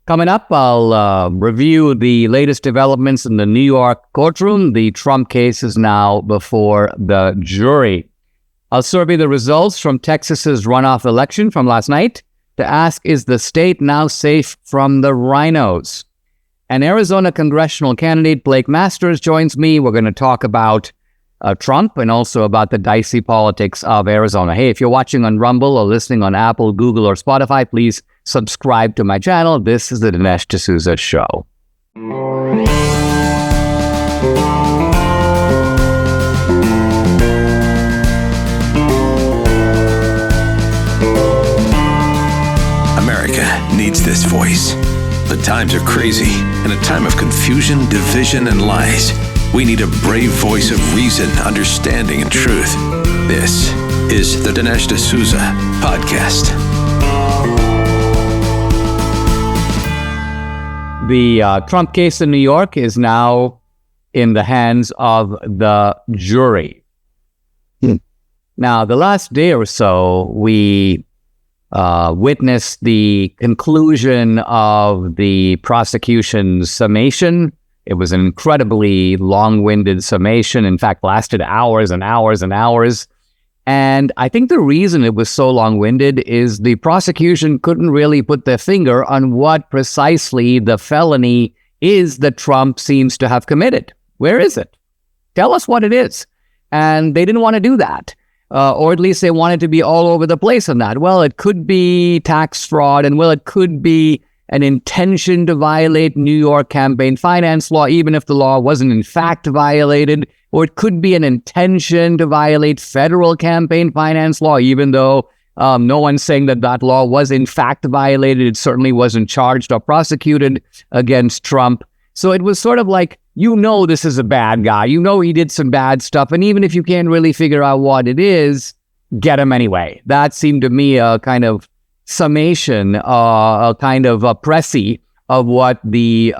Coming up, I'll review the latest developments in the New York courtroom. The Trump case is now before the jury. I'll survey the results from Texas's runoff election from last night to ask, is the state now safe from the RINOs? And Arizona congressional candidate Blake Masters joins me. We're going to talk about Trump and also about the dicey politics of Arizona. Hey, if you're watching on Rumble or listening on Apple, Google, or Spotify, please subscribe to my channel. This is the Dinesh D'Souza Show. America needs this voice. The times are crazy. In a time of confusion, division, and lies, we need a brave voice of reason, understanding, and truth. This is the Dinesh D'Souza Podcast. The Trump case in New York is now in the hands of the jury. Now, the last day or so, we witnessed the conclusion of the prosecution's summation. It was an incredibly long-winded summation. In fact, lasted hours and hours and hours. And I think the reason it was so long-winded is the prosecution couldn't really put their finger on what precisely the felony is that Trump seems to have committed. Where is it? Tell us what it is. And they didn't want to do that. Or at least they wanted to be all over the place on that. Well, it could be tax fraud, and well, it could be an intention to violate New York campaign finance law, even if the law wasn't in fact violated. Or it could be an intention to violate federal campaign finance law, even though no one's saying that that law was in fact violated. It certainly wasn't charged or prosecuted against Trump. So it was sort of like, you know, this is a bad guy. You know, he did some bad stuff. And even if you can't really figure out what it is, get him anyway. That seemed to me a kind of summation, a kind of a précis of what the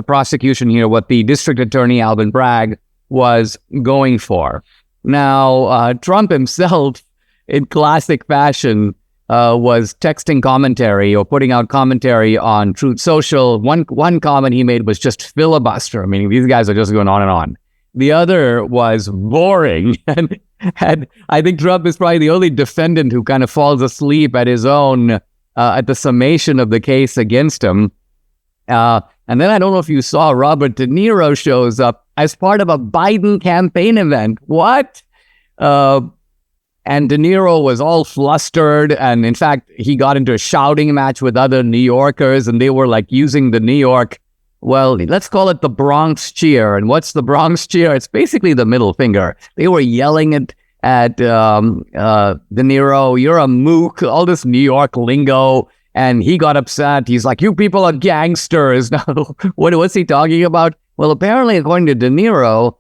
prosecution here, what the district attorney Alvin Bragg was going for. Now, Trump himself, in classic fashion, was texting commentary or putting out commentary on Truth Social. One comment he made was just filibuster, meaning these guys are just going on and on. The other was boring. And I think Trump is probably the only defendant who kind of falls asleep at his own, at the summation of the case against him. And then I don't know if you saw Robert De Niro shows up as part of a Biden campaign event. What? And De Niro was all flustered. And in fact, he got into a shouting match with other New Yorkers, and they were like using the New York, well, let's call it the Bronx cheer. And what's the Bronx cheer? It's basically the middle finger. They were yelling at De Niro, you're a mook, all this New York lingo. And he got upset. He's like, you people are gangsters. Now, what's he talking about? Well, apparently, according to De Niro,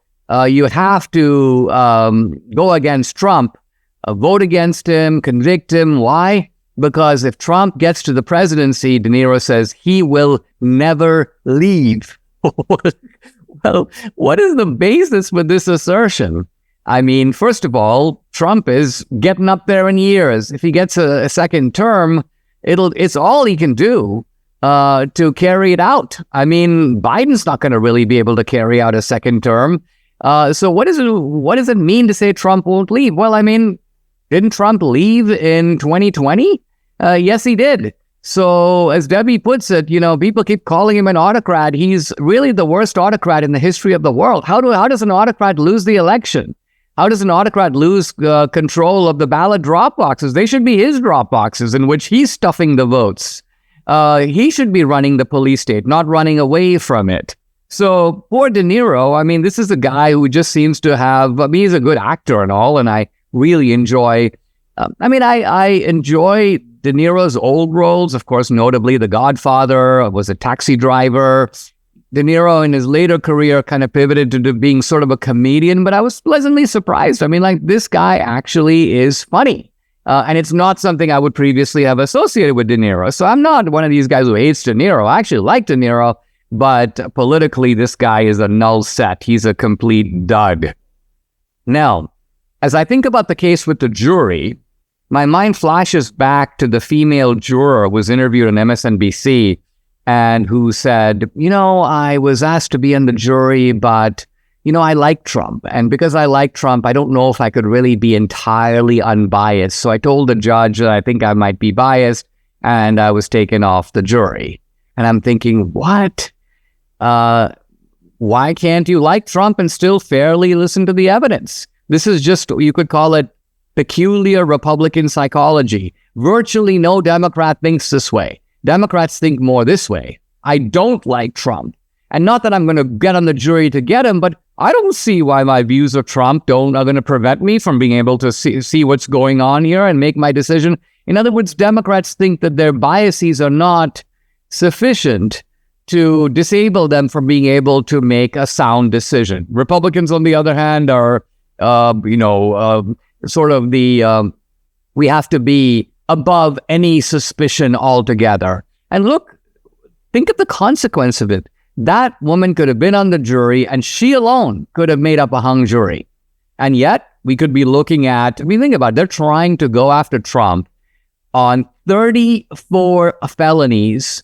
you have to go against Trump, vote against him, convict him. Why? Because if Trump gets to the presidency, De Niro says, he will never leave. Well, what is the basis for this assertion? I mean, first of all, Trump is getting up there in years. If he gets a second term, it's all he can do to carry it out. I mean, Biden's not going to really be able to carry out a second term. So what does it mean to say Trump won't leave? Well, I mean, didn't Trump leave in 2020? Yes, he did. So as Debbie puts it, you know, people keep calling him an autocrat. He's really the worst autocrat in the history of the world. How does an autocrat lose the election? How does an autocrat lose control of the ballot drop boxes? They should be his drop boxes in which he's stuffing the votes. He should be running the police state, not running away from it. So poor De Niro, I mean, this is a guy who just seems to have, I mean, he's a good actor and all, and I really enjoy, I enjoy De Niro's old roles, of course, notably The Godfather, was a taxi driver. De Niro in his later career kind of pivoted to being sort of a comedian, but I was pleasantly surprised. I mean, like, this guy actually is funny. And it's not something I would previously have associated with De Niro. So I'm not one of these guys who hates De Niro. I actually like De Niro, but politically, this guy is a null set. He's a complete dud. Now, as I think about the case with the jury, my mind flashes back to the female juror who was interviewed on MSNBC. and who said, I was asked to be on the jury, but, I like Trump. And because I like Trump, I don't know if I could really be entirely unbiased. So I told the judge that I think I might be biased, and I was taken off the jury. And I'm thinking, what? Why can't you like Trump and still fairly listen to the evidence? This is just, you could call it peculiar Republican psychology. Virtually no Democrat thinks this way. Democrats think more this way. I don't like Trump. And not that I'm going to get on the jury to get him, but I don't see why my views of Trump are going to prevent me from being able to see what's going on here and make my decision. In other words, Democrats think that their biases are not sufficient to disable them from being able to make a sound decision. Republicans, on the other hand, are, sort of we have to be above any suspicion altogether. And look, think of the consequence of it. That woman could have been on the jury, and she alone could have made up a hung jury. And yet, we could be looking at, think about it, they're trying to go after Trump on 34 felonies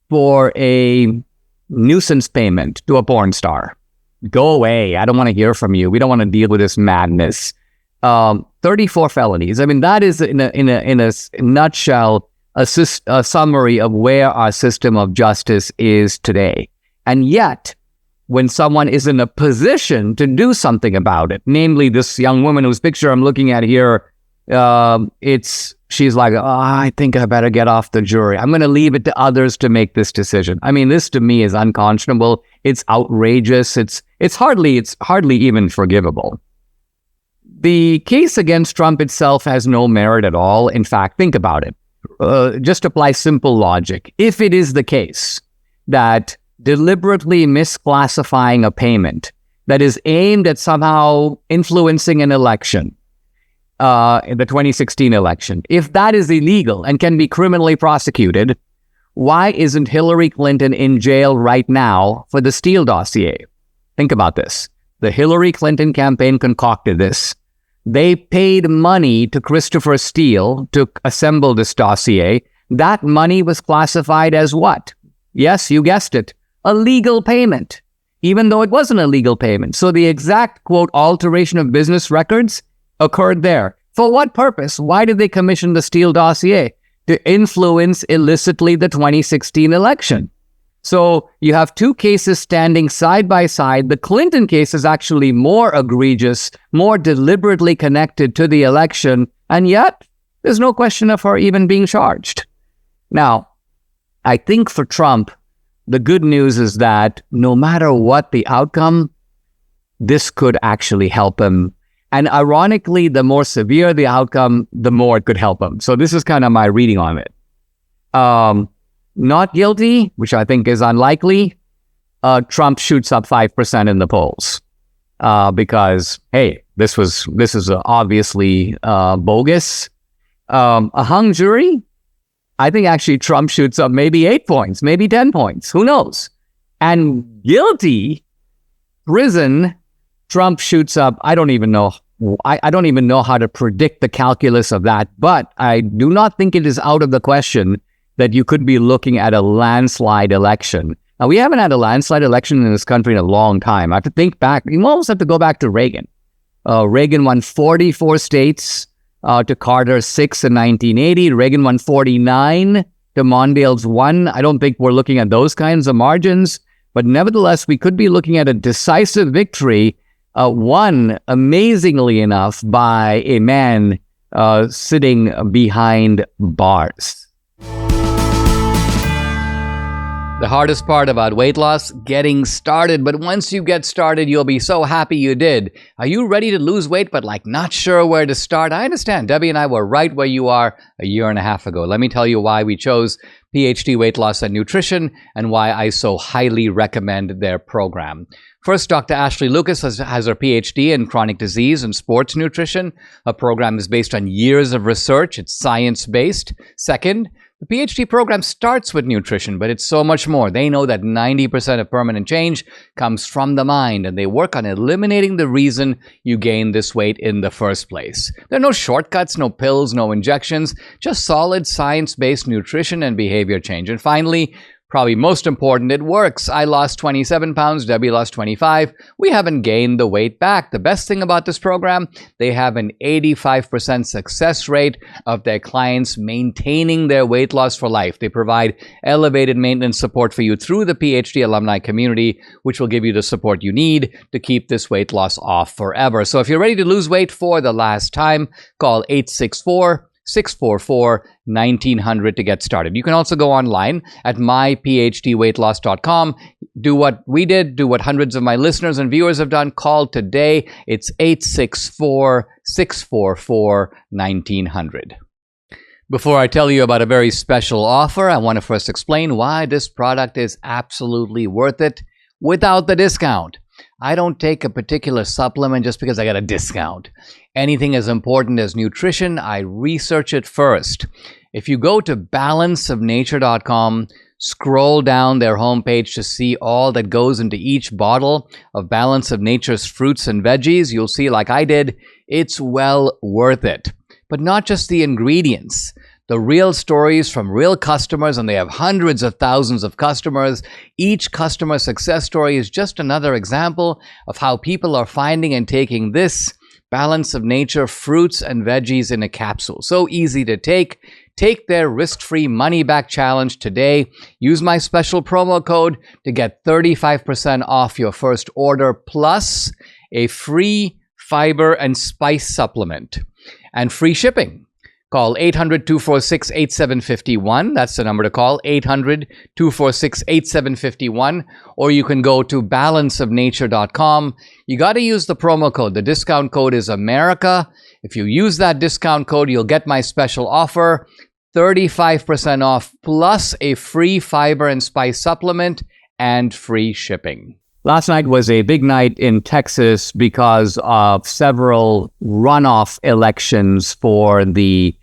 for a nuisance payment to a porn star. Go away. I don't want to hear from you. We don't want to deal with this madness. 34 felonies. That is, in a nutshell, a summary of where our system of justice is today. And yet, when someone is in a position to do something about it, namely this young woman whose picture I'm looking at here, she's like, I think I better get off the jury. I'm going to leave it to others to make this decision. This to me is unconscionable. It's outrageous. It's hardly even forgivable. The case against Trump itself has no merit at all. In fact, think about it. Just apply simple logic. If it is the case that deliberately misclassifying a payment that is aimed at somehow influencing an election, in the 2016 election, if that is illegal and can be criminally prosecuted, why isn't Hillary Clinton in jail right now for the Steele dossier? Think about this. The Hillary Clinton campaign concocted this. They paid money to Christopher Steele to assemble this dossier. That money was classified as what? Yes, you guessed it. A legal payment, even though it wasn't a legal payment. So the exact, quote, alteration of business records occurred there. For what purpose? Why did they commission the Steele dossier? To influence illicitly the 2016 election. So you have two cases standing side by side. The Clinton case is actually more egregious, more deliberately connected to the election, and yet there's no question of her even being charged. Now, I think for Trump, the good news is that no matter what the outcome, this could actually help him. And ironically, the more severe the outcome, the more it could help him. So this is kind of my reading on it. Not guilty, which I think is unlikely, Trump shoots up 5% in the polls. Because, hey, this is obviously bogus. A hung jury, I think actually Trump shoots up maybe 8 points, maybe 10 points. Who knows? And guilty, prison, Trump shoots up, I don't even know. I don't even know how to predict the calculus of that. But I do not think it is out of the question that you could be looking at a landslide election. Now, we haven't had a landslide election in this country in a long time. I have to think back. You almost have to go back to Reagan. Reagan won 44 states to Carter's 6 in 1980. Reagan won 49 to Mondale's 1. I don't think we're looking at those kinds of margins. But nevertheless, we could be looking at a decisive victory, won, amazingly enough, by a man sitting behind bars. The hardest part about weight loss? Getting started. But once you get started, you'll be so happy you did. Are you ready to lose weight but not sure where to start? I understand. Debbie and I were right where you are a year and a half ago. Let me tell you why we chose PhD Weight Loss and Nutrition and why I so highly recommend their program. First, Dr. Ashley Lucas has her PhD in chronic disease and sports nutrition. Her program is based on years of research. It's science-based. Second, the PhD program starts with nutrition, but it's so much more. They know that 90% of permanent change comes from the mind, and they work on eliminating the reason you gained this weight in the first place. There are no shortcuts, no pills, no injections, just solid science-based nutrition and behavior change. And finally, Probably most important, it works. I lost 27 pounds, Debbie lost 25. We haven't gained the weight back. The best thing about this program, they have an 85% success rate of their clients maintaining their weight loss for life. They provide elevated maintenance support for you through the PhD alumni community, which will give you the support you need to keep this weight loss off forever. So if you're ready to lose weight for the last time, call 864-644-1900 to get started. You can also go online at myphdweightloss.com. Do what we did, do what hundreds of my listeners and viewers have done. Call today. It's 864-644-1900. Before I tell you about a very special offer, I want to first explain why this product is absolutely worth it without the discount. I don't take a particular supplement just because I got a discount. Anything as important as nutrition, I research it first. If you go to balanceofnature.com, scroll down their homepage to see all that goes into each bottle of Balance of Nature's fruits and veggies, you'll see, like I did, it's well worth it. But not just the ingredients. The real stories from real customers, and they have hundreds of thousands of customers. Each customer success story is just another example of how people are finding and taking this Balance of Nature fruits and veggies in a capsule. So easy to take. Take their risk-free money-back challenge today. Use my special promo code to get 35% off your first order, plus a free fiber and spice supplement and free shipping. Call 800-246-8751. That's the number to call, 800-246-8751. Or you can go to balanceofnature.com. You got to use the promo code. The discount code is America. If you use that discount code, you'll get my special offer, 35% off, plus a free fiber and spice supplement and free shipping. Last night was a big night in Texas because of several runoff elections for the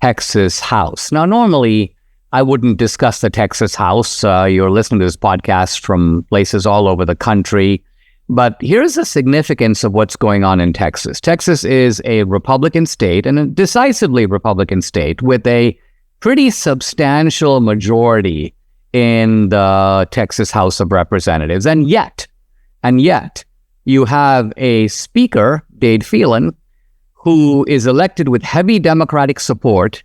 Texas House. Now, normally, I wouldn't discuss the Texas House. You're listening to this podcast from places all over the country. But here's the significance of what's going on in Texas. Texas is a Republican state, and a decisively Republican state, with a pretty substantial majority in the Texas House of Representatives. And yet, you have a speaker, Dade Phelan, who is elected with heavy Democratic support,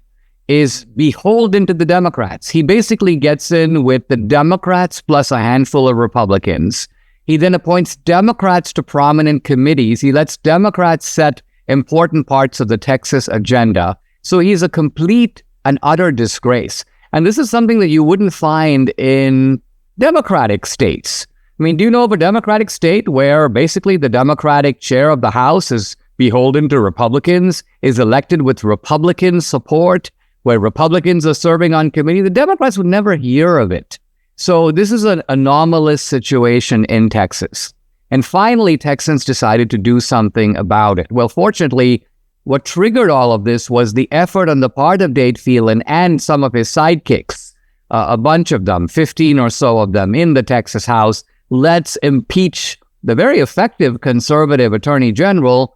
is beholden to the Democrats. He basically gets in with the Democrats plus a handful of Republicans. He then appoints Democrats to prominent committees. He lets Democrats set important parts of the Texas agenda. So he's a complete and utter disgrace. And this is something that you wouldn't find in Democratic states. I mean, do you know of a Democratic state where basically the Democratic chair of the House is beholden to Republicans, is elected with Republican support, where Republicans are serving on committee? The Democrats would never hear of it. So this is an anomalous situation in Texas. And finally, Texans decided to do something about it. Well, fortunately, what triggered all of this was the effort on the part of Dade Phelan and some of his sidekicks, a bunch of them, 15 or so of them in the Texas House. Let's impeach the very effective conservative Attorney General,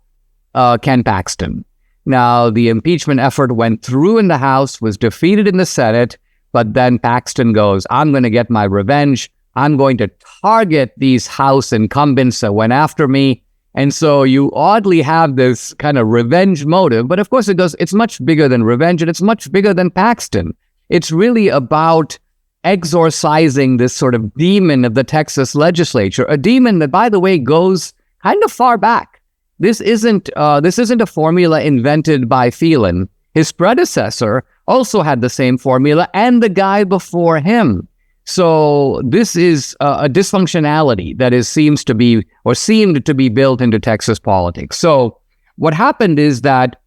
Ken Paxton. Now, the impeachment effort went through in the House, was defeated in the Senate, but then Paxton goes, I'm going to get my revenge. I'm going to target these House incumbents that went after me. And so you oddly have this kind of revenge motive, but of course it's much bigger than revenge, and it's much bigger than Paxton. It's really about exorcising this sort of demon of the Texas legislature, a demon that, by the way, goes kind of far back. This isn't a formula invented by Phelan. His predecessor also had the same formula, and the guy before him. So this is a dysfunctionality that seemed to be built into Texas politics. So what happened is that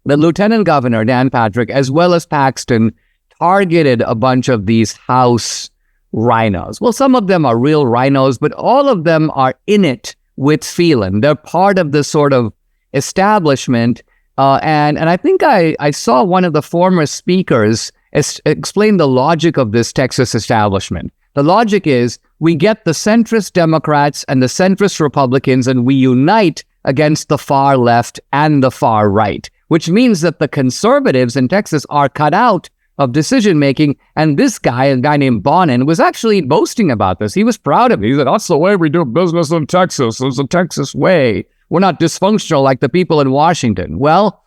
the Lieutenant Governor, Dan Patrick, as well as Paxton, targeted a bunch of these House RINOs. Well, some of them are real RINOs, but all of them are in it with Phelan. They're part of the sort of establishment. And I think I saw one of the former speakers explain the logic of this Texas establishment. The logic is we get the centrist Democrats and the centrist Republicans, and we unite against the far left and the far right, which means that the conservatives in Texas are cut out of decision making. And this guy, a guy named Bonin, was actually boasting about this. He was proud of it. He said, that's the way we do business in Texas. It's the Texas way. We're not dysfunctional like the people in Washington. Well,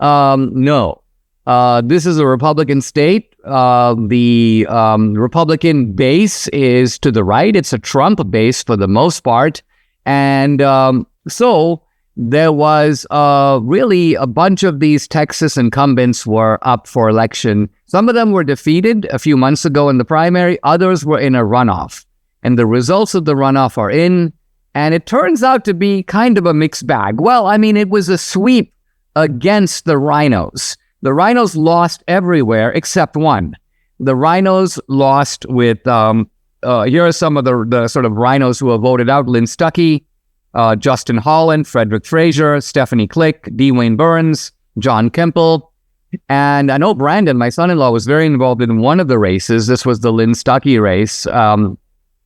no. This is a Republican state. The Republican base is to the right. It's a Trump base for the most part. And so there was really a bunch of these Texas incumbents were up for election. Some of them were defeated a few months ago in the primary. Others were in a runoff. And the results of the runoff are in. And it turns out to be kind of a mixed bag. Well, I mean, it was a sweep against the RINOs. The RINOs lost everywhere except one. The RINOs lost with, here are some of the sort of RINOs who have voted out: Lynn Stuckey, Justin Holland, Frederick Frazier, Stephanie Click, D. Wayne Burns, John Kemple. And I know Brandon, my son-in-law, was very involved in one of the races. This was the Lynn Stuckey race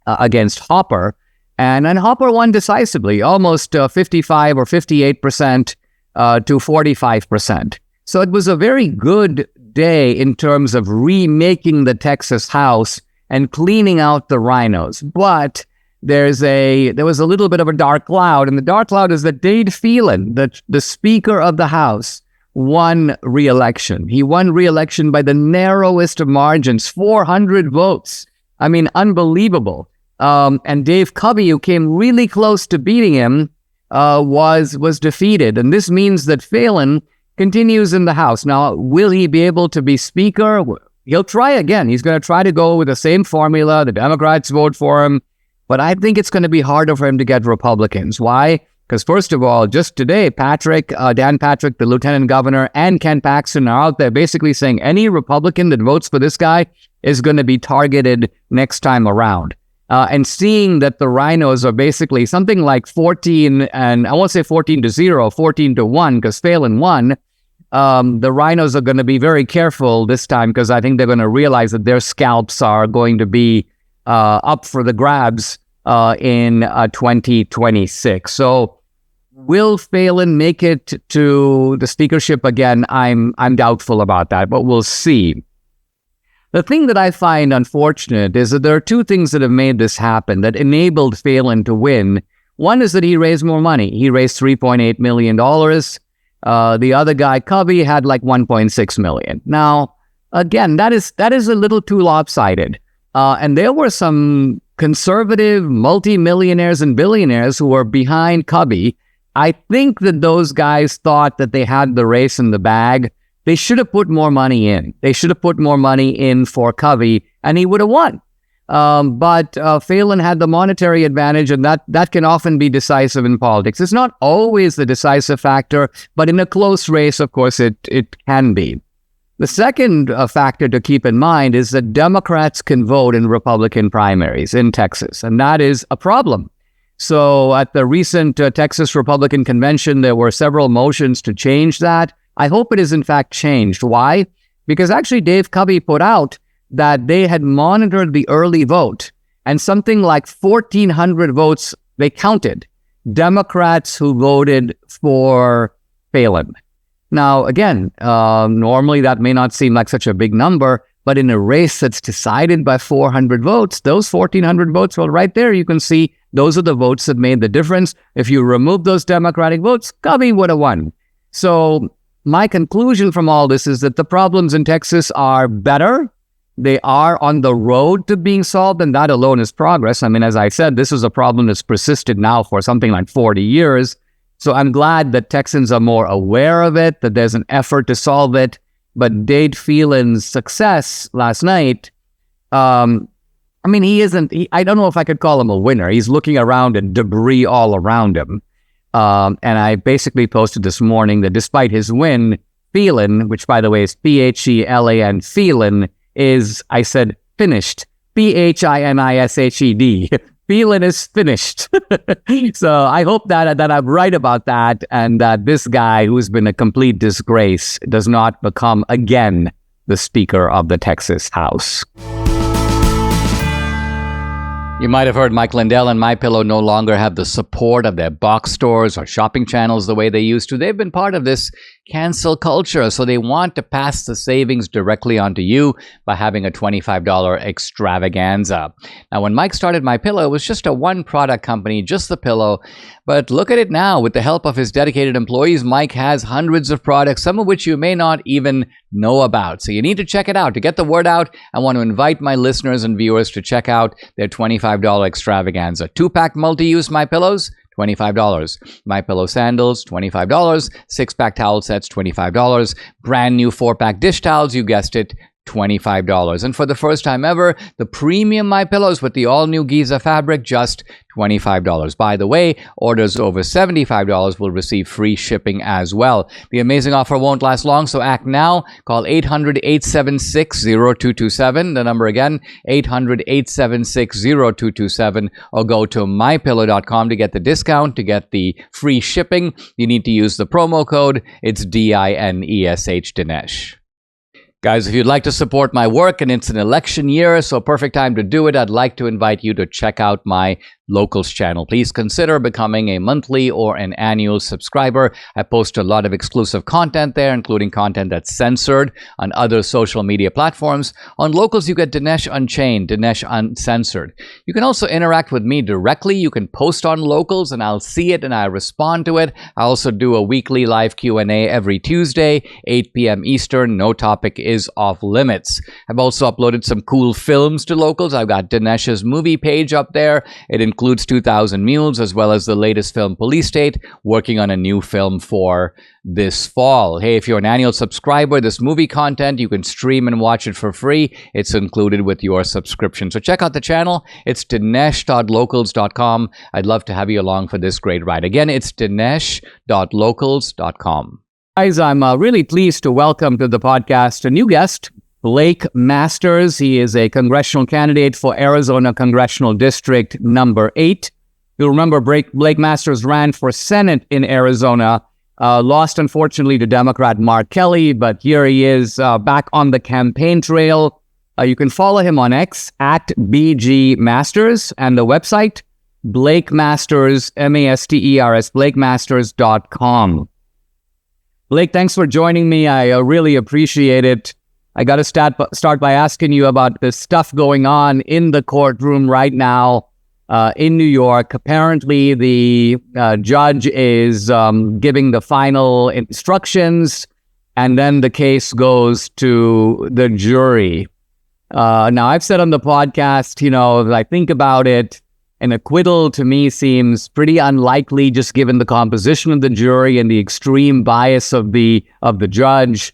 against Hopper. And Hopper won decisively, almost 55 or 58% to 45%. So it was a very good day in terms of remaking the Texas House and cleaning out the RINOs. But there was a little bit of a dark cloud, and the dark cloud is that Dade Phelan, the Speaker of the House, won re-election. He won re-election by the narrowest of margins, 400 votes. I mean, unbelievable. And Dave Covey, who came really close to beating him, was defeated. And this means that Phelan continues in the House. Now, will he be able to be Speaker? He'll try again. He's going to try to go with the same formula. The Democrats vote for him. But I think it's going to be harder for him to get Republicans. Why? Because first of all, just today, Dan Patrick, the Lieutenant Governor, and Ken Paxton are out there basically saying any Republican that votes for this guy is going to be targeted next time around. And seeing that the RINOs are basically something like 14, and I won't say 14-0, 14-1, because Phelan won, the RINOs are going to be very careful this time, because I think they're going to realize that their scalps are going to be up for the grabs in 2026. So will Phelan make it to the speakership again? I'm doubtful about that, but we'll see. The thing that I find unfortunate is that there are two things that have made this happen that enabled Phelan to win. One is that he raised more money. He raised $3.8 million. The other guy, Covey, had like $1.6 million. Now, again, that is a little too lopsided. And there were some conservative multimillionaires and billionaires who were behind Covey. I think that those guys thought that they had the race in the bag. They should have put more money in. They should have put more money in for Covey, and he would have won. But Phelan had the monetary advantage, and that can often be decisive in politics. It's not always the decisive factor, but in a close race, of course, it can be. The second factor to keep in mind is that Democrats can vote in Republican primaries in Texas, and that is a problem. So at the recent Texas Republican Convention, there were several motions to change that. I hope it is in fact changed. Why? Because actually Dave Covey put out that they had monitored the early vote, and something like 1,400 votes they counted, Democrats who voted for Phelan. Now, again, normally that may not seem like such a big number, but in a race that's decided by 400 votes, those 1,400 votes, well, right there you can see those are the votes that made the difference. If you remove those Democratic votes, Covey would have won. So my conclusion from all this is that the problems in Texas are better. They are on the road to being solved, and that alone is progress. I mean, as I said, this is a problem that's persisted now for something like 40 years. So I'm glad that Texans are more aware of it, that there's an effort to solve it. But Dade Phelan's success last night, I mean, I don't know if I could call him a winner. He's looking around at debris all around him. And I basically posted this morning that despite his win, Phelan, which by the way is P-H-E-L-A-N, Phelan is, I said, finished. P-H-I-N-I-S-H-E-D. Phelan is finished. So I hope that I'm right about that, and that this guy who's been a complete disgrace does not become again the Speaker of the Texas House. You might have heard Mike Lindell and MyPillow no longer have the support of their box stores or shopping channels the way they used to. They've been part of this cancel culture, so they want to pass the savings directly onto you by having a $25 extravaganza. Now, when Mike started MyPillow, it was just a one-product company, just the pillow. But look at it now. With the help of his dedicated employees, Mike has hundreds of products, some of which you may not even know about. So you need to check it out. To get the word out, I want to invite my listeners and viewers to check out their $25 extravaganza. 2-pack multi-use MyPillows, $25. MyPillow sandals, $25. 6-pack towel sets, $25. Brand new 4-pack dish towels, you guessed it, $25. And for the first time ever, the premium MyPillows with the all-new Giza fabric, just $25. By the way, orders over $75 will receive free shipping as well. The amazing offer won't last long, so act now. Call 800-876-0227. The number again, 800-876-0227, or go to mypillow.com to get the discount. To get the free shipping, you need to use the promo code. It's DINESH, Dinesh. Guys, if you'd like to support my work, and it's an election year, so perfect time to do it, I'd like to invite you to check out my Locals channel. Please consider becoming a monthly or an annual subscriber. I post a lot of exclusive content there, including content that's censored on other social media platforms. On Locals, you get Dinesh Unchained, Dinesh Uncensored. You can also interact with me directly. You can post on Locals, and I'll see it and I respond to it. I also do a weekly live Q&A every Tuesday, 8 p.m. Eastern. No topic is off limits. I've also uploaded some cool films to Locals. I've got Dinesh's movie page up there. It includes 2,000 Mules, as well as the latest film Police State, working on a new film for this fall. Hey, if you're an annual subscriber, this movie content, you can stream and watch it for free. It's included with your subscription. So check out the channel. It's dinesh.locals.com. I'd love to have you along for this great ride. Again, it's dinesh.locals.com. Guys, I'm really pleased to welcome to the podcast a new guest, Blake Masters. He is a congressional candidate for Arizona Congressional District number 8. You'll remember Blake Masters ran for Senate in Arizona, lost unfortunately to Democrat Mark Kelly, but here he is back on the campaign trail. You can follow him on X at BG Masters, and the website, Blake Masters, Masters, blakemasters.com. Blake, thanks for joining me. I really appreciate it. I got to start by asking you about the stuff going on in the courtroom right now in New York. Apparently, the judge is giving the final instructions, and then the case goes to the jury. Now, I've said on the podcast, I think about it, an acquittal to me seems pretty unlikely, just given the composition of the jury and the extreme bias of the judge.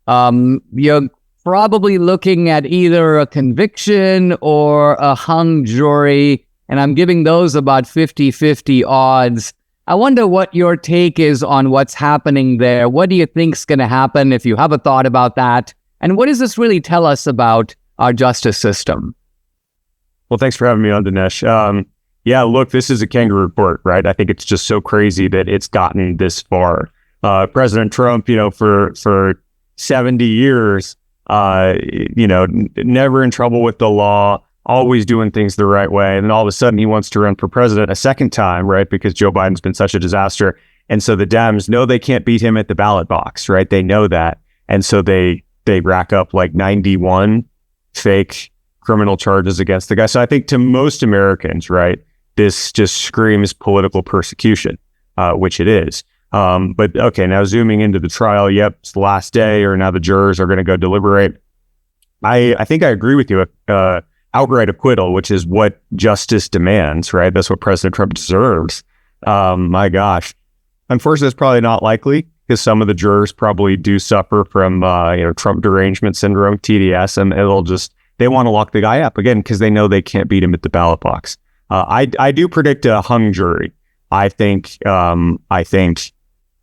You're probably looking at either a conviction or a hung jury, and I'm giving those about 50-50 odds. I wonder what your take is on what's happening there. What do you think's going to happen, if you have a thought about that? And what does this really tell us about our justice system? Well, thanks for having me on, Dinesh. Yeah, look, this is a kangaroo report, right? I think it's just so crazy that it's gotten this far. President Trump, for 70 years, never in trouble with the law, always doing things the right way. And then all of a sudden he wants to run for president a second time, right? Because Joe Biden's been such a disaster. And so the Dems know they can't beat him at the ballot box, right? They know that. And so they rack up like 91 fake criminal charges against the guy. So I think to most Americans, right, this just screams political persecution, which it is. But okay, now zooming into the trial, yep, it's the last day, or now the jurors are going to go deliberate. I think I agree with you. Outright acquittal, which is what justice demands, right? That's what President Trump deserves. My gosh. Unfortunately, it's probably not likely, because some of the jurors probably do suffer from, Trump derangement syndrome, TDS, and they want to lock the guy up again because they know they can't beat him at the ballot box. I do predict a hung jury. I think there are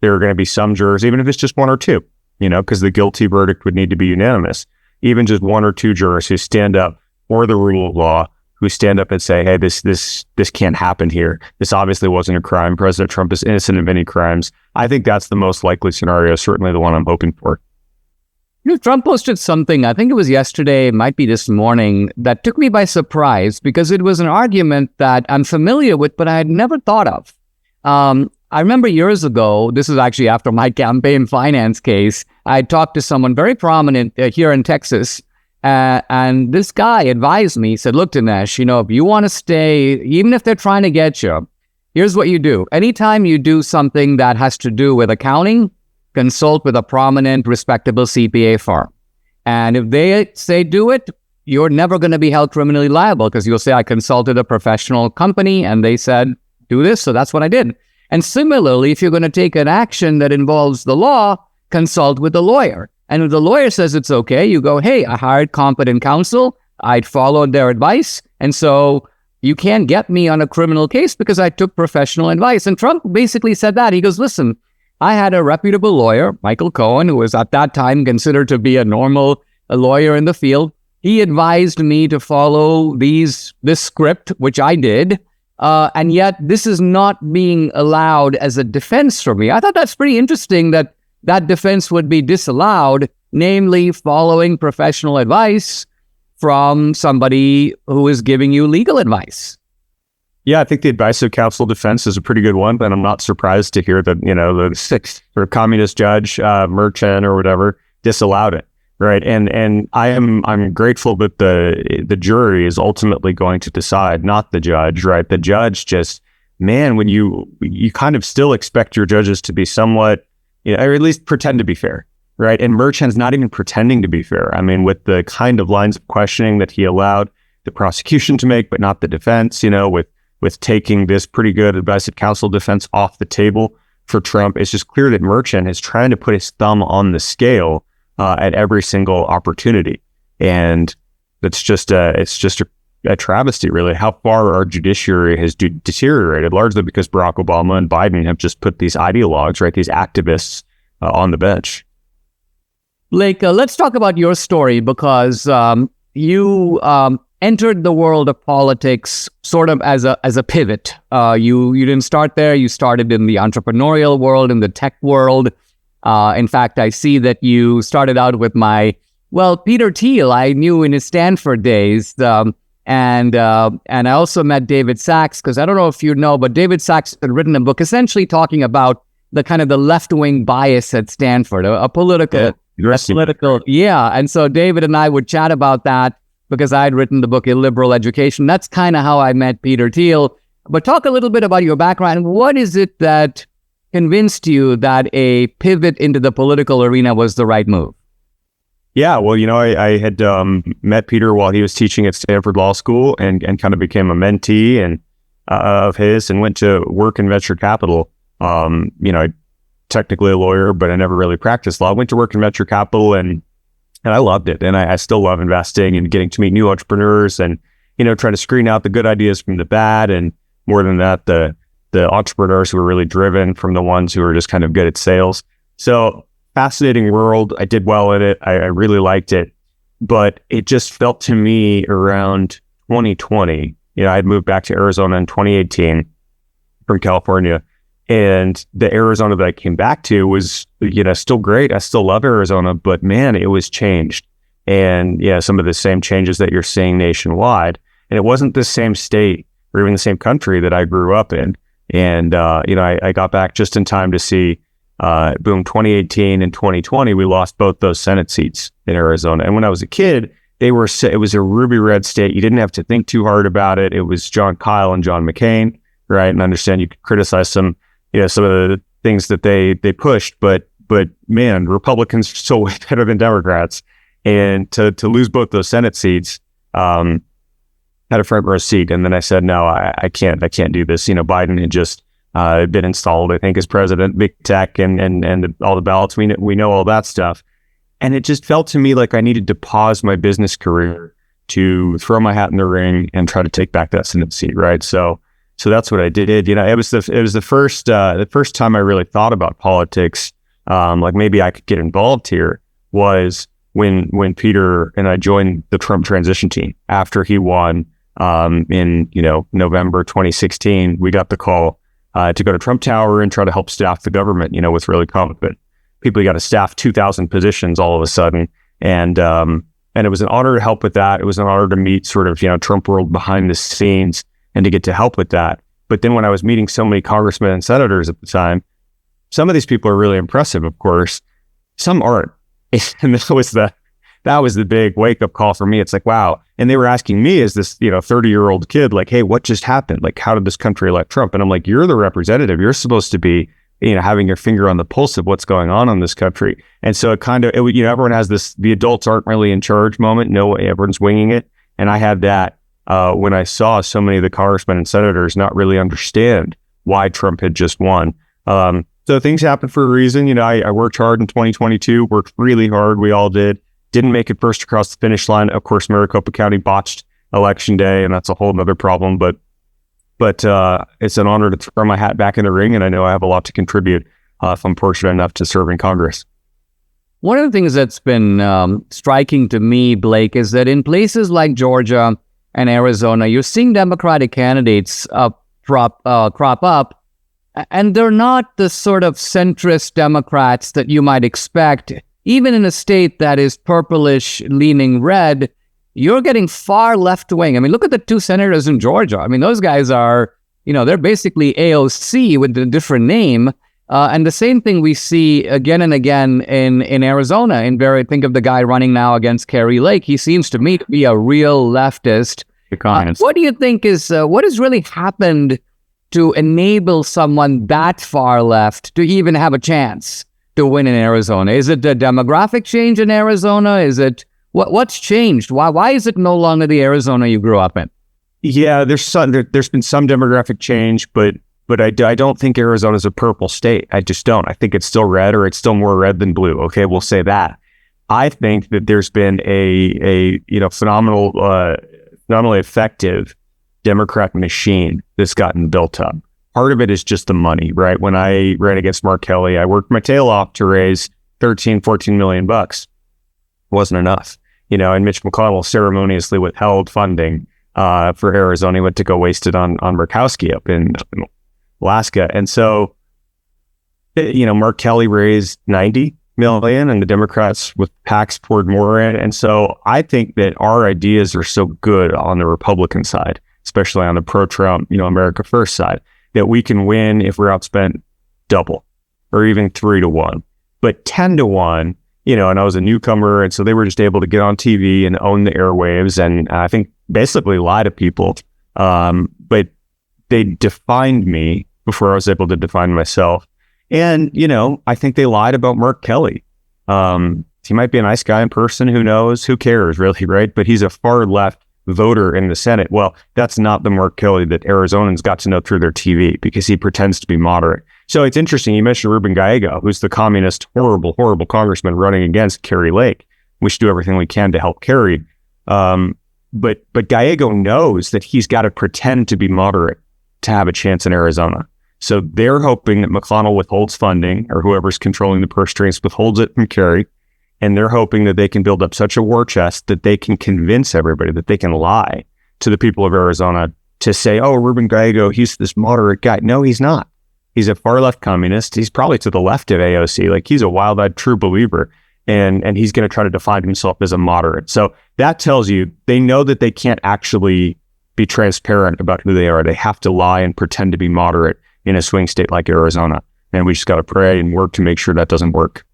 going to be some jurors, even if it's just one or two, because the guilty verdict would need to be unanimous. Even just one or two jurors who stand up for the rule of law, who stand up and say, hey, this can't happen here. This obviously wasn't a crime. President Trump is innocent of any crimes. I think that's the most likely scenario, certainly the one I'm hoping for. Trump posted something, I think it was yesterday, it might be this morning, that took me by surprise because it was an argument that I'm familiar with, but I had never thought of. I remember years ago, this is actually after my campaign finance case, I talked to someone very prominent here in Texas, and this guy advised me, he said, look, Dinesh, if you want to stay, even if they're trying to get you, here's what you do. Anytime you do something that has to do with accounting, consult with a prominent, respectable CPA firm. And if they say do it, you're never going to be held criminally liable because you'll say, I consulted a professional company and they said, do this. So that's what I did. And similarly, if you're going to take an action that involves the law, consult with a lawyer. And if the lawyer says it's okay, you go, hey, I hired competent counsel. I'd followed their advice. And so you can't get me on a criminal case because I took professional advice. And Trump basically said that. He goes, listen, I had a reputable lawyer, Michael Cohen, who was at that time considered to be a lawyer in the field. He advised me to follow this script, which I did. And yet this is not being allowed as a defense for me. I thought that's pretty interesting that defense would be disallowed, namely following professional advice from somebody who is giving you legal advice. Yeah, I think the advice of counsel defense is a pretty good one, but I'm not surprised to hear that, the sixth or communist judge, Merchant or whatever, disallowed it. Right. And I'm grateful that the jury is ultimately going to decide, not the judge. Right. The judge just, man, when you kind of still expect your judges to be somewhat, or at least pretend to be fair. Right. And Merchant's not even pretending to be fair. I mean, with the kind of lines of questioning that he allowed the prosecution to make, but not the defense, with taking this pretty good advice of counsel defense off the table for Trump, it's just clear that Merchant is trying to put his thumb on the scale at every single opportunity. And it's just a travesty, really, how far our judiciary has deteriorated, largely because Barack Obama and Biden have just put these ideologues, right, these activists on the bench. Blake, let's talk about your story because you entered the world of politics sort of as a pivot. You didn't start there. You started in the entrepreneurial world, in the tech world. In fact, I see that you started out with Peter Thiel, I knew in his Stanford days. And I also met David Sachs, because I don't know if you know, but David Sachs had written a book essentially talking about the kind of the left-wing bias at Stanford, a political. Yeah. And so David and I would chat about that because I had written the book Illiberal Education. That's kind of how I met Peter Thiel. But talk a little bit about your background. What is it that convinced you that a pivot into the political arena was the right move? Yeah, well, I had met Peter while he was teaching at Stanford Law School and kind of became a mentee of his and went to work in venture capital. Technically a lawyer, but I never really practiced law. I went to work in venture capital and I loved it. And I still love investing and getting to meet new entrepreneurs and, trying to screen out the good ideas from the bad. And more than that, the entrepreneurs who were really driven from the ones who were just kind of good at sales. So fascinating world. I did well at it. I really liked it, but it just felt to me around 2020, I'd moved back to Arizona in 2018 from California. And the Arizona that I came back to was, still great. I still love Arizona, but man, it was changed. And yeah, some of the same changes that you're seeing nationwide. And it wasn't the same state or even the same country that I grew up in. And, I got back just in time to see, 2018 and 2020, we lost both those Senate seats in Arizona. And when I was a kid, it was a ruby red state. You didn't have to think too hard about it. It was John Kyle and John McCain, right? And I understand you could criticize some of the things that they pushed, but man, Republicans are so way better than Democrats. And to lose both those Senate seats, had a front row seat. And then I said, no, I can't do this. Biden had just been installed, I think, as president, big tech and all the ballots. We know all that stuff. And it just felt to me like I needed to pause my business career to throw my hat in the ring and try to take back that Senate seat. Right. So that's what I did. It was the first time I really thought about politics. Like maybe I could get involved here was when Peter and I joined the Trump transition team after he won in November 2016. We got the call to go to Trump Tower and try to help staff the government, with really competent people got to staff 2,000 positions all of a sudden. And it was an honor to help with that. It was an honor to meet sort of, Trump world behind the scenes and to get to help with that. But then when I was meeting so many congressmen and senators at the time, some of these people are really impressive, of course. Some aren't. And that was the big wake-up call for me. It's like, wow. And they were asking me as this, 30-year-old kid, like, hey, what just happened? Like, how did this country elect Trump? And I'm like, you're the representative. You're supposed to be, having your finger on the pulse of what's going on in this country. And so everyone has this, the adults aren't really in charge moment. No, everyone's winging it. And I had that when I saw so many of the congressmen and senators not really understand why Trump had just won. So things happen for a reason. I worked hard in 2022, worked really hard. We all did. Didn't make it first across the finish line. Of course, Maricopa County botched election day, and that's a whole other problem. But it's an honor to throw my hat back in the ring, and I know I have a lot to contribute if I'm fortunate enough to serve in Congress. One of the things that's been striking to me, Blake, is that in places like Georgia and Arizona, you're seeing Democratic candidates crop up, and they're not the sort of centrist Democrats that you might expect. Even in a state that is purplish leaning red, you're getting far left wing. I mean, look at the two senators in Georgia. I mean, those guys are, they're basically AOC with a different name. And the same thing we see again and again in Arizona. Think of the guy running now against Kerry Lake. He seems to me to be a real leftist. What do you think what has really happened to enable someone that far left to even have a chance to win in Arizona? Is it the demographic change in Arizona? Is it what's changed? Why is it no longer the Arizona you grew up in? Yeah, there's been some demographic change, but I don't think Arizona's a purple state. I just don't. I think it's still red, or it's still more red than blue. Okay, we'll say that. I think that there's been a phenomenally effective Democrat machine that's gotten built up. Part of it is just the money, right? When I ran against Mark Kelly, I worked my tail off to raise 14 million bucks. Wasn't enough, and Mitch McConnell ceremoniously withheld funding for Arizona. He went to go waste it on Murkowski up in Alaska. And so, Mark Kelly raised 90 million and the Democrats with PACs poured more in. And so I think that our ideas are so good on the Republican side, especially on the pro-Trump, America First side, that we can win if we're outspent double or even 3-1, but 10-1, and I was a newcomer. And so they were just able to get on TV and own the airwaves. And I think basically lie to people. But they defined me before I was able to define myself. And, I think they lied about Mark Kelly. He might be a nice guy in person. Who knows? Who cares really, right? But he's a far left voter in the Senate. Well, that's not the Mark Kelly that Arizonans got to know through their TV, because he pretends to be moderate. So it's interesting. You mentioned Ruben Gallego, who's the communist, horrible congressman running against Kerry Lake. We should do everything we can to help Kerry. But Gallego knows that he's got to pretend to be moderate to have a chance in Arizona. So they're hoping that McConnell withholds funding, or whoever's controlling the purse strings withholds it from Kerry. And they're hoping that they can build up such a war chest that they can convince everybody, that they can lie to the people of Arizona to say, oh, Ruben Gallego, he's this moderate guy. No, he's not. He's a far left communist. He's probably to the left of AOC. Like, he's a wild-eyed true believer. And he's going to try to define himself as a moderate. So that tells you they know that they can't actually be transparent about who they are. They have to lie and pretend to be moderate in a swing state like Arizona. And we just got to pray and work to make sure that doesn't work.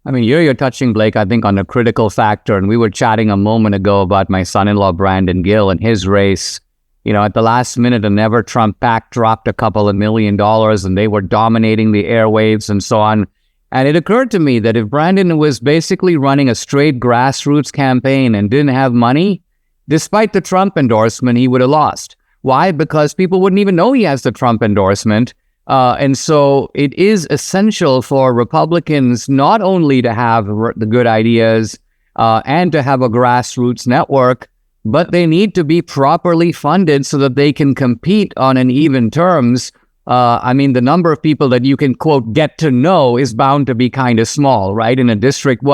I mean, you're touching, Blake, I think, on a critical factor. And we were chatting a moment ago about my son-in-law, Brandon Gill, and his race. At the last minute, a Never Trump PAC dropped a couple of $1 million, and they were dominating the airwaves and so on. And it occurred to me that if Brandon was basically running a straight grassroots campaign and didn't have money, despite the Trump endorsement, he would have lost. Why? Because people wouldn't even know he has the Trump endorsement. And so it is essential for Republicans not only to have the good ideas and to have a grassroots network, but they need to be properly funded so that they can compete on an even terms. I mean, the number of people that you can, quote, get to know is bound to be kind of small, right? In a district,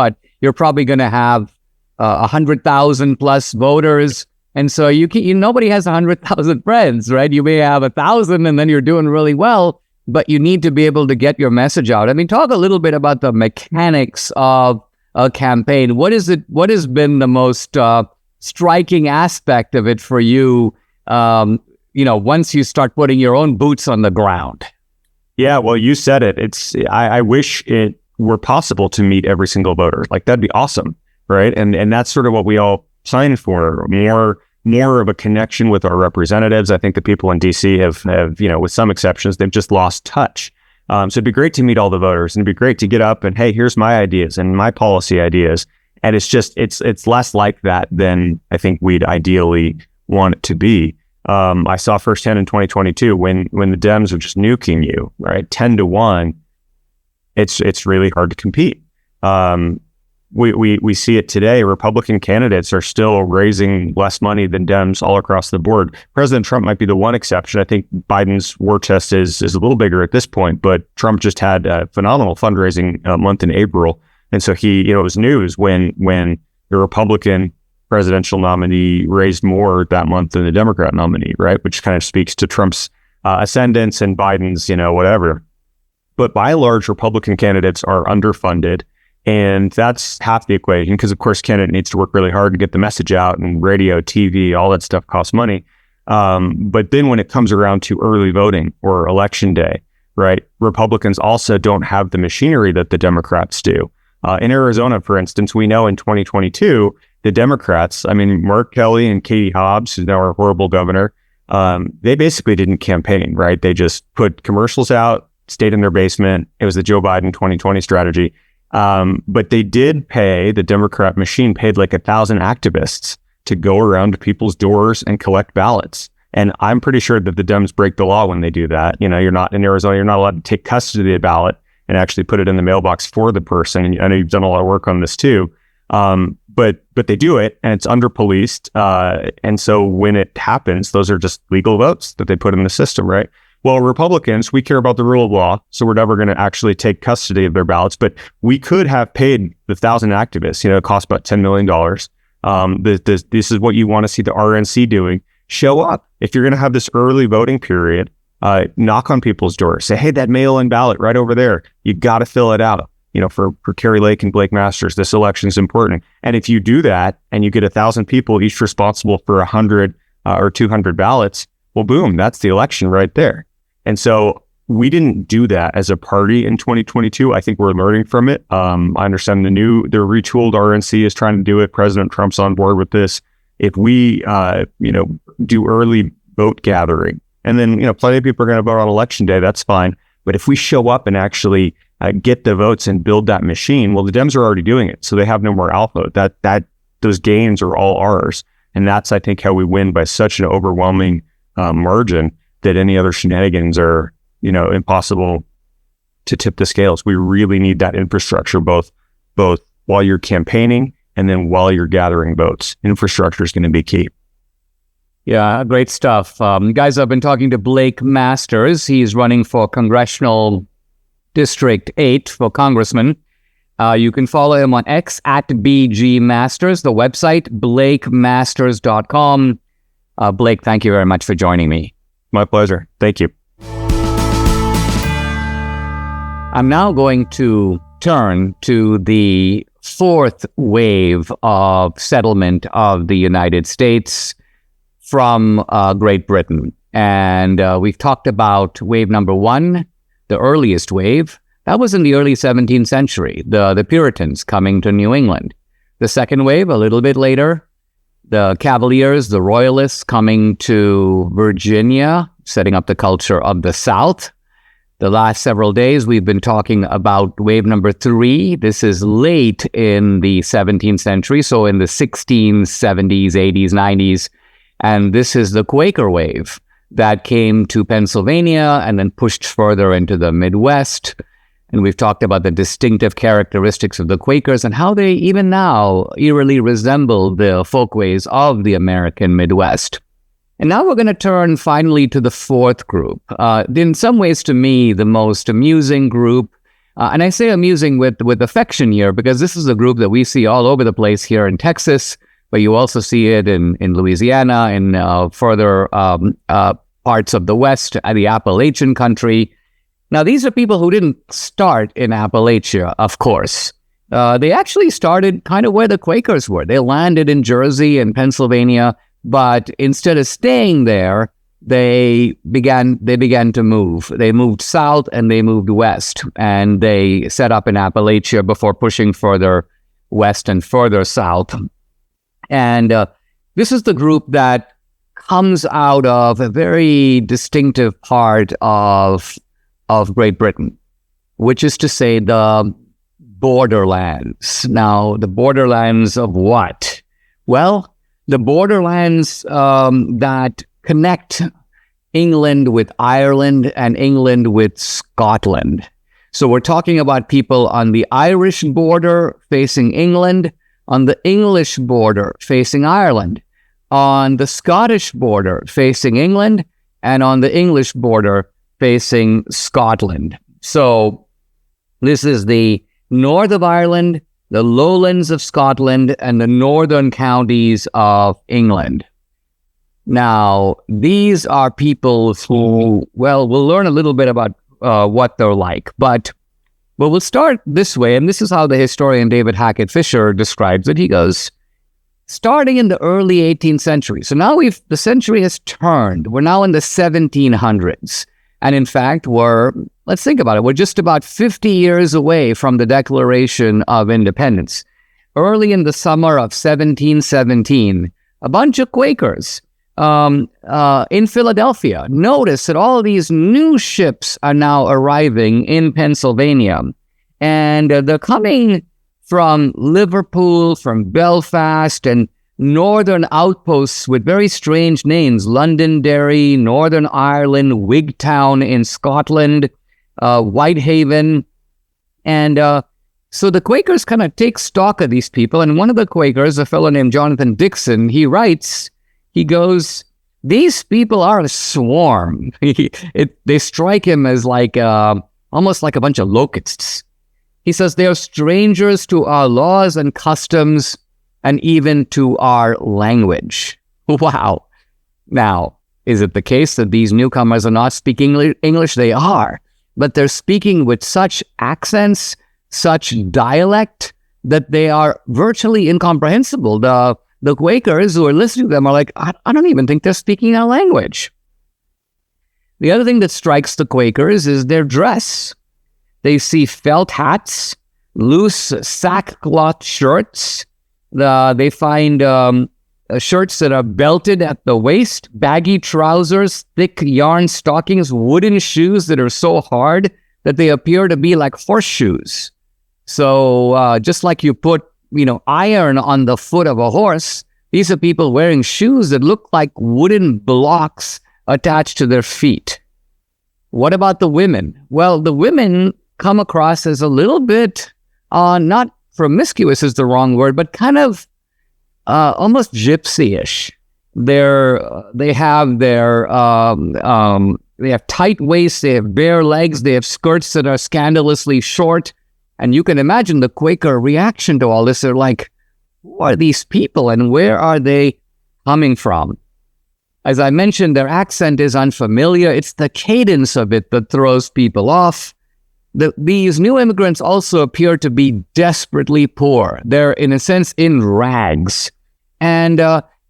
you're probably going to have 100,000 plus voters. And so nobody has 100,000 friends, right? You may have 1,000 and then you're doing really well. but you need to be able to get your message out. I mean, talk a little bit about the mechanics of a campaign. What has been the most striking aspect of it for you, once you start putting your own boots on the ground? Yeah, well, you said it. I wish it were possible to meet every single voter. Like, that'd be awesome, right? And that's sort of what we all signed for. More of a connection with our representatives. I think the people in DC have with some exceptions, they've just lost touch. So it'd be great to meet all the voters, and it'd be great to get up and, hey, here's my ideas and my policy ideas. And it's less like that than I think we'd ideally want it to be. I saw firsthand in 2022 when the Dems are just nuking you, right? 10-1, it's really hard to compete. We see it today. Republican candidates are still raising less money than Dems all across the board. President Trump might be the one exception. I think Biden's war chest is a little bigger at this point, but Trump just had a phenomenal fundraising month in April. And so it was news when the Republican presidential nominee raised more that month than the Democrat nominee, right? Which kind of speaks to Trump's ascendance and Biden's, whatever. But by and large, Republican candidates are underfunded. And that's half the equation, because of course, candidate needs to work really hard to get the message out, and radio, TV, all that stuff costs money. But then when it comes around to early voting or election day, right, Republicans also don't have the machinery that the Democrats do. In Arizona, for instance, we know in 2022, the Democrats, Mark Kelly and Katie Hobbs, who's now our horrible governor, they basically didn't campaign, right? They just put commercials out, stayed in their basement. It was the Joe Biden 2020 strategy. But they did pay, the Democrat machine paid like 1,000 activists to go around to people's doors and collect ballots. And I'm pretty sure that the Dems break the law when they do that. You're not in Arizona, you're not allowed to take custody of the ballot and actually put it in the mailbox for the person. And I know you've done a lot of work on this too. But they do it, and it's under-policed. And so when it happens, those are just legal votes that they put in the system, right? Well, Republicans, we care about the rule of law, so we're never going to actually take custody of their ballots. But we could have paid the 1,000 activists. It cost about $10 million. This is what you want to see the RNC doing. Show up. If you're going to have this early voting period, knock on people's doors. Say, hey, that mail-in ballot right over there, you got to fill it out. For Carrie Lake and Blake Masters, this election is important. And if you do that and you get 1,000 people, each responsible for 100 or 200 ballots, well, boom, that's the election right there. And so we didn't do that as a party in 2022. I think we're learning from it. I understand the retooled RNC is trying to do it. President Trump's on board with this. If we, do early vote gathering, and then, plenty of people are going to vote on election day, that's fine. But if we show up and actually get the votes and build that machine, well, the Dems are already doing it, so they have no more alpha. Those gains are all ours. And that's, I think, how we win by such an overwhelming margin that any other shenanigans are, impossible to tip the scales. We really need that infrastructure, both while you're campaigning and then while you're gathering votes. Infrastructure is going to be key. Yeah, great stuff. Guys, I've been talking to Blake Masters. He's running for Congressional District 8 for Congressman. You can follow him on X @BGMasters, the website, blakemasters.com. Blake, thank you very much for joining me. My pleasure. Thank you. I'm now going to turn to the fourth wave of settlement of the United States from Great Britain. And we've talked about wave number one, the earliest wave. That was in the early 17th century, the Puritans coming to New England. The second wave, a little bit later, the Cavaliers, the Royalists coming to Virginia, setting up the culture of the South. The last several days, we've been talking about wave number three. This is late in the 17th century, so in the 16s, 70s, 80s, 90s. And this is the Quaker wave that came to Pennsylvania and then pushed further into the Midwest. And we've talked about the distinctive characteristics of the Quakers and how they even now eerily resemble the folkways of the American Midwest. And now we're going to turn finally to the fourth group. In some ways, to me, the most amusing group. And I say amusing with affection here, because this is a group that we see all over the place here in Texas, but you also see it in Louisiana and further parts of the West, the Appalachian country. Now, these are people who didn't start in Appalachia, of course. They actually started kind of where the Quakers were. They landed in Jersey and Pennsylvania, but instead of staying there, they began to move. They moved south and they moved west, and they set up in Appalachia before pushing further west and further south. And this is the group that comes out of a very distinctive part of Great Britain, which is to say the borderlands. Now, the borderlands of what? Well, the borderlands that connect England with Ireland and England with Scotland. So we're talking about people on the Irish border facing England, on the English border facing Ireland, on the Scottish border facing England, and on the English border facing Scotland. So this is the north of Ireland, the lowlands of Scotland, and the northern counties of England. Now, these are people who, well, we'll learn a little bit about what they're like, but we'll start this way, and this is how the historian David Hackett Fisher describes it. He goes, starting in the early 18th century. So now the century has turned. We're now in the 1700s. And in fact, let's think about it. We're just about 50 years away from the Declaration of Independence. Early in the summer of 1717, a bunch of Quakers in Philadelphia notice that all these new ships are now arriving in Pennsylvania. And they're coming from Liverpool, from Belfast, and northern outposts with very strange names: Londonderry, Northern Ireland, Wigtown in Scotland, Whitehaven. And so the Quakers kind of take stock of these people. And one of the Quakers, a fellow named Jonathan Dixon, he writes, he goes, these people are a swarm. They strike him as like almost like a bunch of locusts. He says they are strangers to our laws and customs and even to our language. Wow. Now, is it the case that these newcomers are not speaking English? They are, but they're speaking with such accents, such dialect, that they are virtually incomprehensible. The Quakers who are listening to them are like, I don't even think they're speaking our language. The other thing that strikes the Quakers is their dress. They see felt hats, loose sackcloth shirts. They find shirts that are belted at the waist, baggy trousers, thick yarn stockings, wooden shoes that are so hard that they appear to be like horseshoes. So just like you put, iron on the foot of a horse, these are people wearing shoes that look like wooden blocks attached to their feet. What about the women? Well, the women come across as a little bit, not promiscuous is the wrong word, but kind of almost gypsy-ish. They have tight waists, they have bare legs, they have skirts that are scandalously short. And you can imagine the Quaker reaction to all this. They're like, who are these people and where are they coming from? As I mentioned, their accent is unfamiliar. It's the cadence of it that throws people off. These new immigrants also appear to be desperately poor. They're, in a sense, in rags. And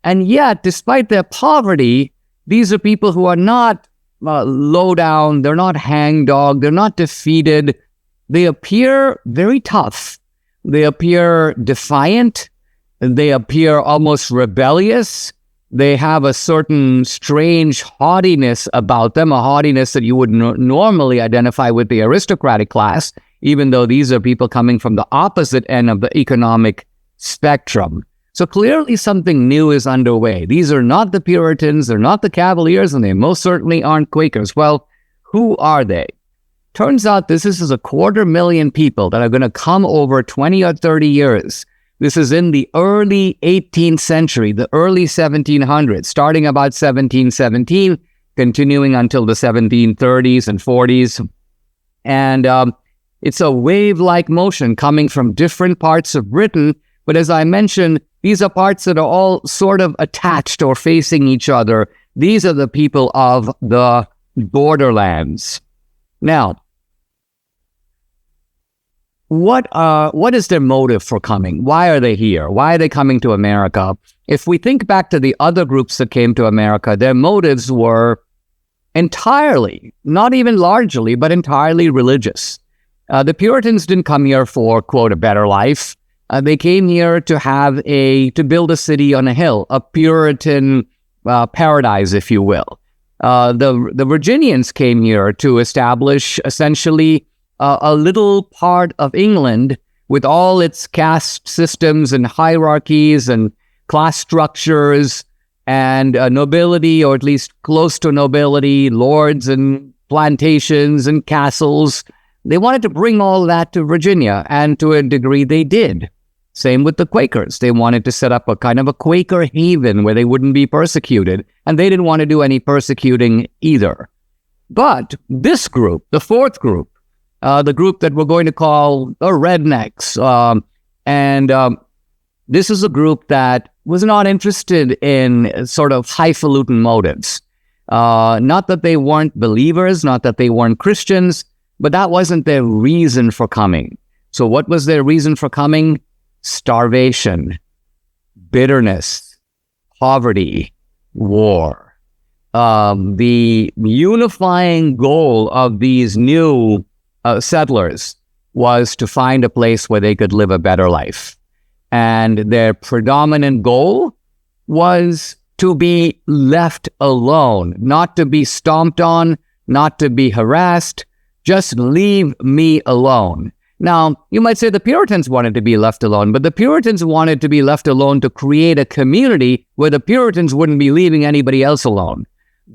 yet, despite their poverty, these are people who are not low down. They're not hangdog. They're not defeated. They appear very tough. They appear defiant. They appear almost rebellious. They have a certain strange haughtiness about them, a haughtiness that you would normally identify with the aristocratic class, even though these are people coming from the opposite end of the economic spectrum. So clearly something new is underway. These are not the Puritans, they're not the Cavaliers, and they most certainly aren't Quakers. Well, who are they? Turns out this is 250,000 people that are going to come over 20 or 30 years. This is in the early 18th century, the early 1700s, starting about 1717, continuing until the 1730s and 40s. And it's a wave-like motion coming from different parts of Britain. But as I mentioned, these are parts that are all sort of attached or facing each other. These are the people of the borderlands. Now, what is their motive for coming? Why are they here? Why are they coming to America? If we think back to the other groups that came to America, their motives were entirely, not even largely, but entirely religious. The Puritans didn't come here for, quote, a better life. They came here to build a city on a hill, a Puritan paradise, if you will. The Virginians came here to establish essentially a little part of England with all its caste systems and hierarchies and class structures and nobility, or at least close to nobility, lords and plantations and castles. They wanted to bring all that to Virginia, and to a degree they did. Same with the Quakers. They wanted to set up a kind of a Quaker haven where they wouldn't be persecuted, and they didn't want to do any persecuting either. But this group, the fourth group, the group that we're going to call the rednecks, this is a group that was not interested in sort of highfalutin motives. Not that they weren't believers, not that they weren't Christians, but that wasn't their reason for coming. So what was their reason for coming? Starvation, bitterness, poverty, war. The unifying goal of these new settlers was to find a place where they could live a better life. And their predominant goal was to be left alone, not to be stomped on, not to be harassed. Just leave me alone. Now, you might say the Puritans wanted to be left alone, but the Puritans wanted to be left alone to create a community where the Puritans wouldn't be leaving anybody else alone.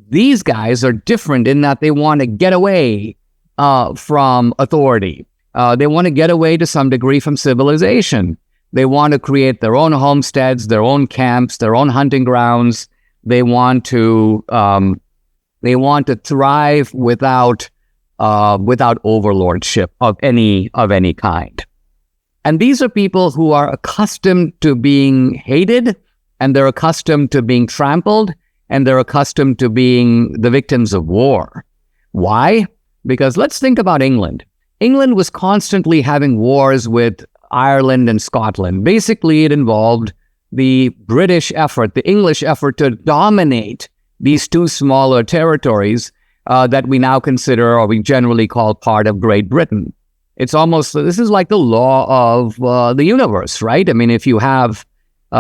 These guys are different in that they want to get away from authority. They want to get away to some degree from civilization. They want to create their own homesteads, their own camps, their own hunting grounds. They want to thrive without overlordship of any kind. And these are people who are accustomed to being hated, and they're accustomed to being trampled, and they're accustomed to being the victims of war. Why? Because let's think about England. England was constantly having wars with Ireland and Scotland. Basically, it involved the British effort, the English effort to dominate these two smaller territories that we now consider, or we generally call, part of Great Britain. This is like the law of the universe, right? I mean, if you have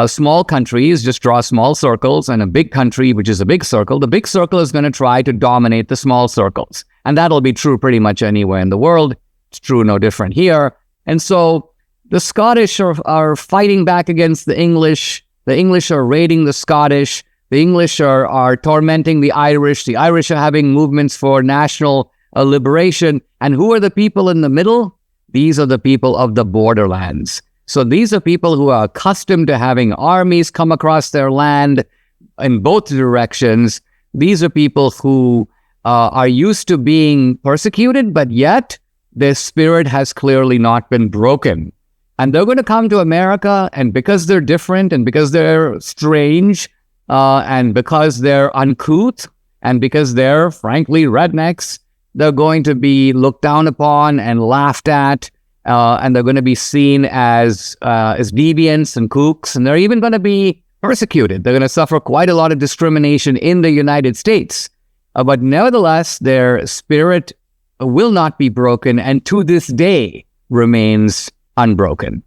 small countries, just draw small circles, and a big country, which is a big circle, the big circle is going to try to dominate the small circles. And that'll be true pretty much anywhere in the world. It's true no different here. And so the Scottish are fighting back against the English. The English are raiding the Scottish. The English are tormenting the Irish. The Irish are having movements for national liberation. And who are the people in the middle? These are the people of the borderlands. So these are people who are accustomed to having armies come across their land in both directions. These are people who are used to being persecuted, but yet their spirit has clearly not been broken. And they're going to come to America, and because they're different, and because they're strange, and because they're uncouth, and because they're, frankly, rednecks, they're going to be looked down upon and laughed at, and they're going to be seen as deviants and kooks, and they're even going to be persecuted. They're going to suffer quite a lot of discrimination in the United States. But nevertheless, their spirit will not be broken, and to this day remains unbroken.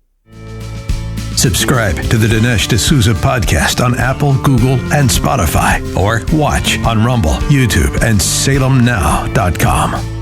Subscribe to the Dinesh D'Souza podcast on Apple, Google, and Spotify, or watch on Rumble, YouTube, and SalemNow.com.